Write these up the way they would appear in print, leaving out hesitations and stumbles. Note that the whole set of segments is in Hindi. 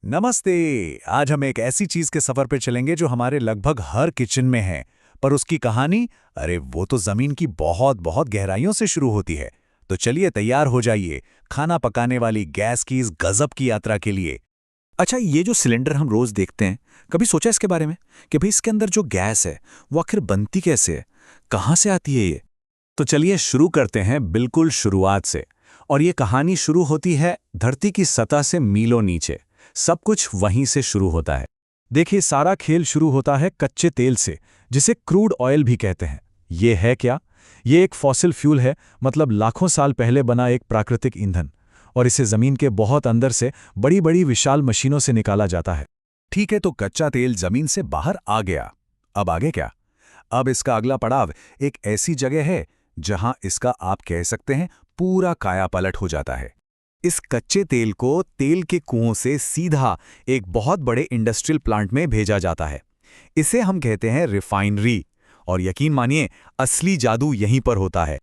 नमस्ते। आज हम एक ऐसी चीज के सफर पे चलेंगे जो हमारे लगभग हर किचन में है, पर उसकी कहानी, अरे वो तो जमीन की बहुत बहुत गहराइयों से शुरू होती है। तो चलिए तैयार हो जाइए खाना पकाने वाली गैस की इस गजब की यात्रा के लिए। अच्छा, ये जो सिलेंडर हम रोज देखते हैं, कभी सोचा इसके बारे में कि भाई इसके अंदर जो गैस है वो आखिर बनती कैसे है, कहाँ से आती है ये? तो चलिए शुरू करते हैं बिल्कुल शुरुआत से। और ये कहानी शुरू होती है धरती की सतह से मीलों नीचे। सब कुछ वहीं से शुरू होता है। देखिए, सारा खेल शुरू होता है कच्चे तेल से, जिसे क्रूड ऑयल भी कहते हैं। ये है क्या? ये एक फॉसिल फ्यूल है, मतलब लाखों साल पहले बना एक प्राकृतिक ईंधन। और इसे जमीन के बहुत अंदर से बड़ी बड़ी विशाल मशीनों से निकाला जाता है। ठीक है, तो कच्चा तेल जमीन से बाहर आ गया। अब आगे क्या? अब इसका अगला पड़ाव एक ऐसी जगह है जहां इसका आप कह सकते हैं पूरा कायापलट हो जाता है। इस कच्चे तेल को तेल के कुओं से सीधा एक बहुत बड़े इंडस्ट्रियल प्लांट में भेजा जाता है। इसे हम कहते हैं रिफाइनरी। और यकीन मानिए, असली जादू यहीं पर होता है।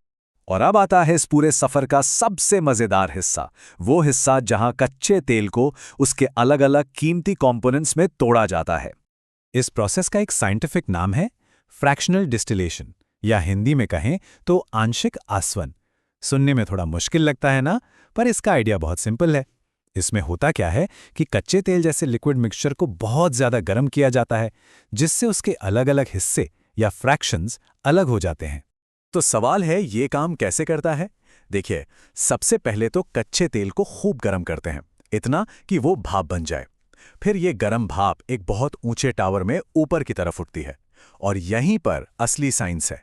और अब आता है इस पूरे सफर का सबसे मजेदार हिस्सा, वो हिस्सा जहां कच्चे तेल को उसके अलग अलग कीमती कंपोनेंट्स में तोड़ा जाता है। इस प्रोसेस का एक साइंटिफिक नाम है फ्रैक्शनल डिस्टिलेशन, या हिंदी में कहें तो आंशिक आसवन। सुनने में थोड़ा मुश्किल लगता है ना, पर इसका आइडिया बहुत सिंपल है। इसमें होता क्या है कि कच्चे तेल जैसे लिक्विड मिक्सचर को बहुत ज्यादा गर्म किया जाता है, जिससे उसके अलग अलग हिस्से या फ्रैक्शंस अलग हो जाते हैं। तो सवाल है, ये काम कैसे करता है? देखिए, सबसे पहले तो कच्चे तेल को खूब गर्म करते हैं, इतना कि वो भाप बन जाए। फिर ये गर्म भाप एक बहुत ऊंचे टावर में ऊपर की तरफ उठती है। और यहीं पर असली साइंस है।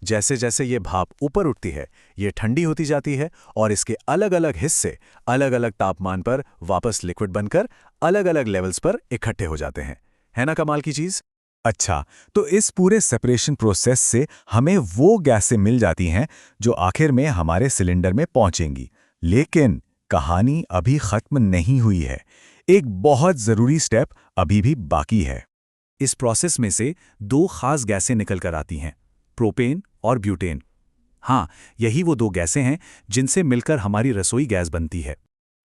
जैसे जैसे ये भाप ऊपर उठती है, ये ठंडी होती जाती है और इसके अलग अलग हिस्से अलग अलग तापमान पर वापस लिक्विड बनकर अलग अलग लेवल्स पर इकट्ठे हो जाते हैं। है ना कमाल की चीज? अच्छा, तो इस पूरे सेपरेशन प्रोसेस से हमें वो गैसें मिल जाती हैं जो आखिर में हमारे सिलेंडर में पहुंचेंगी। लेकिन कहानी अभी खत्म नहीं हुई है। एक बहुत जरूरी स्टेप अभी भी बाकी है। इस प्रोसेस में से दो खास गैसें निकल कर आती हैं, प्रोपेन और ब्यूटेन। हाँ, यही वो दो गैसें हैं जिनसे मिलकर हमारी रसोई गैस बनती है।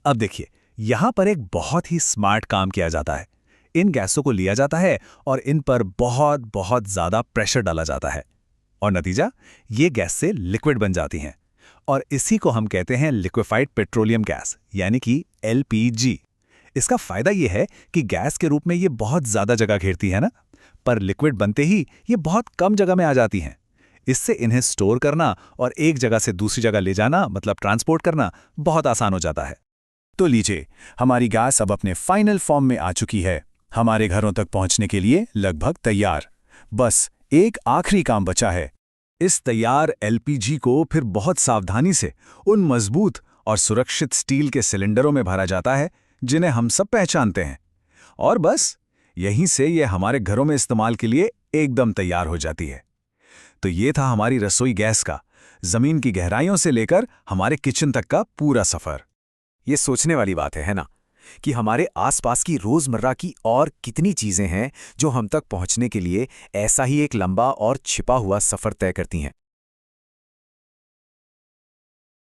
अब देखिए, यहां पर एक बहुत ही स्मार्ट काम किया जाता है। इन गैसों को लिया जाता है और इन पर बहुत बहुत ज्यादा प्रेशर डाला जाता है। और नतीजा, ये गैस से लिक्विड बन जाती हैं। और इसी को हम कहते हैं लिक्विफाइड पेट्रोलियम गैस, यानी कि एलपीजी। इसका फायदा ये है कि गैस के रूप में ये बहुत ज्यादा जगह घेरती है ना, पर लिक्विड बनते ही ये बहुत कम जगह में आ जाती हैं। इससे इन्हें स्टोर करना और एक जगह से दूसरी जगह ले जाना, मतलब ट्रांसपोर्ट करना, बहुत आसान हो जाता है। तो लीजिए, हमारी गैस अब अपने फाइनल फॉर्म में आ चुकी है, हमारे घरों तक पहुंचने के लिए लगभग तैयार। बस एक आखिरी काम बचा है। इस तैयार एलपीजी को फिर बहुत सावधानी से उन मजबूत और सुरक्षित स्टील के सिलेंडरों में भरा जाता है जिन्हें हम सब पहचानते हैं। और बस यहीं से ये हमारे घरों में इस्तेमाल के लिए एकदम तैयार हो जाती है। तो ये था हमारी रसोई गैस का जमीन की गहराइयों से लेकर हमारे किचन तक का पूरा सफर। ये सोचने वाली बात है ना, कि हमारे आसपास की रोजमर्रा की और कितनी चीजें हैं जो हम तक पहुंचने के लिए ऐसा ही एक लंबा और छिपा हुआ सफर तय करती हैं।